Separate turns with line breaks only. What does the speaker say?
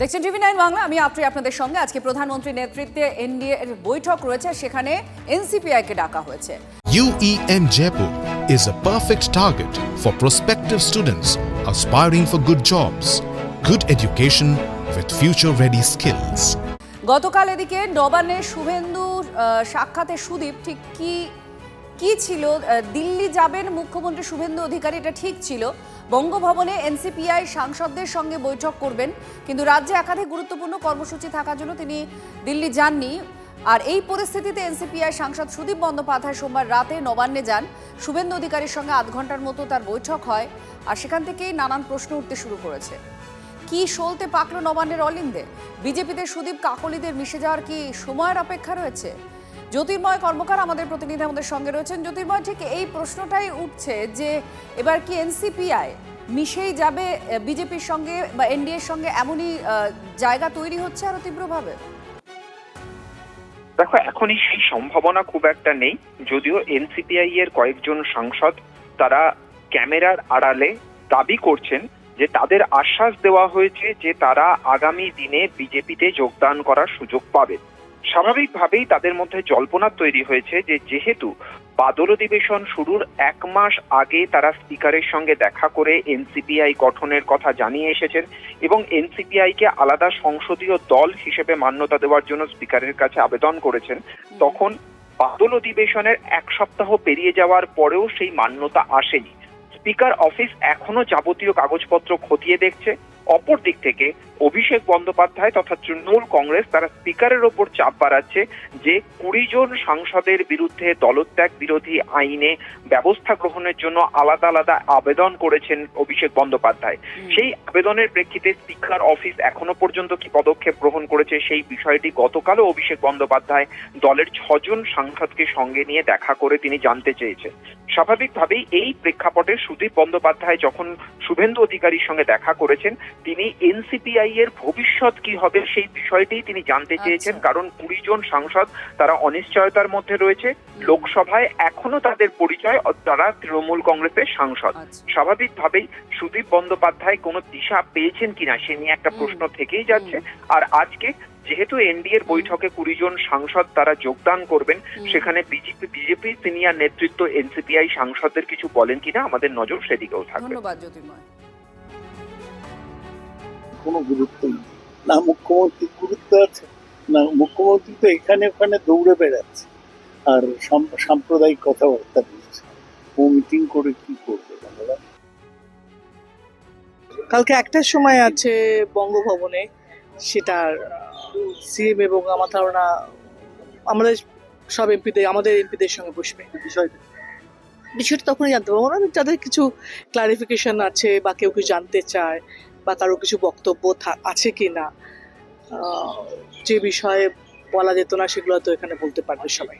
দেখছেন টিভি 9 বাংলা। আমি আত্রি আপনাদের সঙ্গে। আজকে প্রধানমন্ত্রীর নেতৃত্বে এনডিএ এর বৈঠক রয়েছে, সেখানে এনসিপিআই কে ডাকা হয়েছে।
UEM Jaipur is a perfect target for prospective students aspiring for good jobs, good education with future-ready skills.
গতকাল এদিকে নবান্নের শুভেন্দুর সাক্ষাতে সুদীপ ঠিক কি ছিল, দিল্লি যাবেন মুখ্যমন্ত্রী শুভেন্দু অধিকারী, এটা ঠিক ছিল। বঙ্গভবনে এনসিপিআই সাংসদদের সঙ্গে বৈঠক করবেন, কিন্তু রাজ্যে একাধিক গুরুত্বপূর্ণ কর্মসূচি থাকার জন্য তিনি দিল্লি যাননি। আর এই পরিস্থিতিতে এনসিপিআই সাংসদ সুদীপ বন্দ্যোপাধ্যায় সোমবার রাতে নবান্নে যান। শুভেন্দু অধিকারীর সঙ্গে আধ ঘন্টার মতো তার বৈঠক হয়, আর সেখান থেকেই নানান প্রশ্ন উঠতে শুরু করেছে। কি সলতে পাকলো নবান্নের অলিন্দে? বিজেপিতে সুদীপ কাকলিদের মিশে যাওয়ার কি সময়ের অপেক্ষা রয়েছে? জ্যোতির্ময় কর্মকার আমাদের প্রতিনিধি আমাদের সঙ্গে রয়েছেন। জ্যোতির্ময়, ঠিক এই প্রশ্নটাই উঠছে যে এবার কি এনসিপিআই মিশেই যাবে বিজেপির সঙ্গে বা এনডিএর সঙ্গে, এমনই জায়গা তৈরি হচ্ছে আরো তীব্রভাবে?
দেখো, এখনই সেই সম্ভাবনা খুব একটা নেই, যদিও এনসিপিআই এর কয়েকজন সাংসদ তারা ক্যামেরার আড়ালে দাবি করছেন যে তাদের আশ্বাস দেওয়া হয়েছে যে তারা আগামী দিনে বিজেপিতে যোগদান করার সুযোগ পাবে। স্বাভাবিকভাবেই তাদের মধ্যে জল্পনা তৈরি হয়েছে যে যেহেতু বাদল অধিবেশন শুরুর 1 মাস আগে তারা স্পিকারের সঙ্গে দেখা করে এনসিপিআই গঠনের কথা জানিয়ে এসেছেন এবং এনসিপিআই কে আলাদা সংসদীয় দল হিসেবে মান্যতা দেওয়ার জন্য স্পিকারের কাছে আবেদন করেছেন, তখন বাদল অধিবেশনের 1 সপ্তাহ পেরিয়ে যাওয়ার পরেও সেই মান্যতা আসেনি। স্পিকার অফিস এখনো যাবতীয় কাগজপত্র খতিয়ে দেখছে। অপর দিক থেকে অভিষেক বন্দ্যোপাধ্যায় তথা তৃণমূল কংগ্রেস তারা স্পিকারের ওপর চাপ বাড়াচ্ছে যে 20 জন সাংসদের বিরুদ্ধে দলত্যাগ বিরোধী আইনে ব্যবস্থা গ্রহণের জন্য আলাদা আলাদা আবেদন করেছেন অভিষেক বন্দ্যোপাধ্যায়। সেই আবেদনের প্রেক্ষিতে স্পিকার অফিস এখনো পর্যন্ত কি পদক্ষেপ গ্রহণ করেছে সেই বিষয়টি গতকালও অভিষেক বন্দ্যোপাধ্যায় দলের 6 জন সাংসদকে সঙ্গে নিয়ে দেখা করে তিনি জানতে চেয়েছেন। স্বাভাবিকভাবেই এই প্রেক্ষাপটে সুদীপ বন্দ্যোপাধ্যায় যখন শুভেন্দু অধিকারীর সঙ্গে দেখা করেছেন, তিনি এনসিপিআই এর ভবিষ্যৎ কি হবে সেই বিষয়টি তিনি জানতে চেয়েছেন। কারণ 20 জন সাংসদ তারা অনিশ্চয়তার মধ্যে রয়েছে। লোকসভায় এখনো তাদের পরিচয় তারা তৃণমূল কংগ্রেসের সাংসদ। স্বাভাবিকভাবেই সুদীপ বন্দ্যোপাধ্যায় কোনো দিশা পেয়েছেন কিনা সে নিয়ে একটা প্রশ্ন থেকেই যাচ্ছে। আর আজকে যেহেতু এনডিএর বৈঠকে 20 জন সাংসদ তারা যোগদান করবেন, সেখানে বিজেপি সিনিয়র নেতৃত্ব এনসিপিআই সাংসদদের কিছু বলেন কিনা আমাদের নজর সেদিকেও থাকবে।
ধন্যবাদ জ্যোতির্ময়।
কোনো গুরুত্ব নেই, না মুখ্যমন্ত্রীর গুরুত্ব আছে, না মুখ্যমন্ত্রী তো এখানে ওখানে দৌড়ে বেড়াচ্ছে আর সাম্প্রদায়িক কথাবার্তা বলছে। ও মিটিং করে কি করবে?
কালকে 1টার সময় আছে বঙ্গভবনে, সেটার সিএম এবং আমার ধারণা আমাদের সব আমাদের এমপিদের সঙ্গে বসবে। বিষয়টা তখনই জানতে পারবো না, যাদের কিছু ক্লারিফিকেশন আছে বা কেউ কিছু জানতে চায় বা কারো কিছু বক্তব্য আছে কি না, যে বিষয়ে বলা যেত না সেগুলো তো এখানে বলতে পারবে সবাই।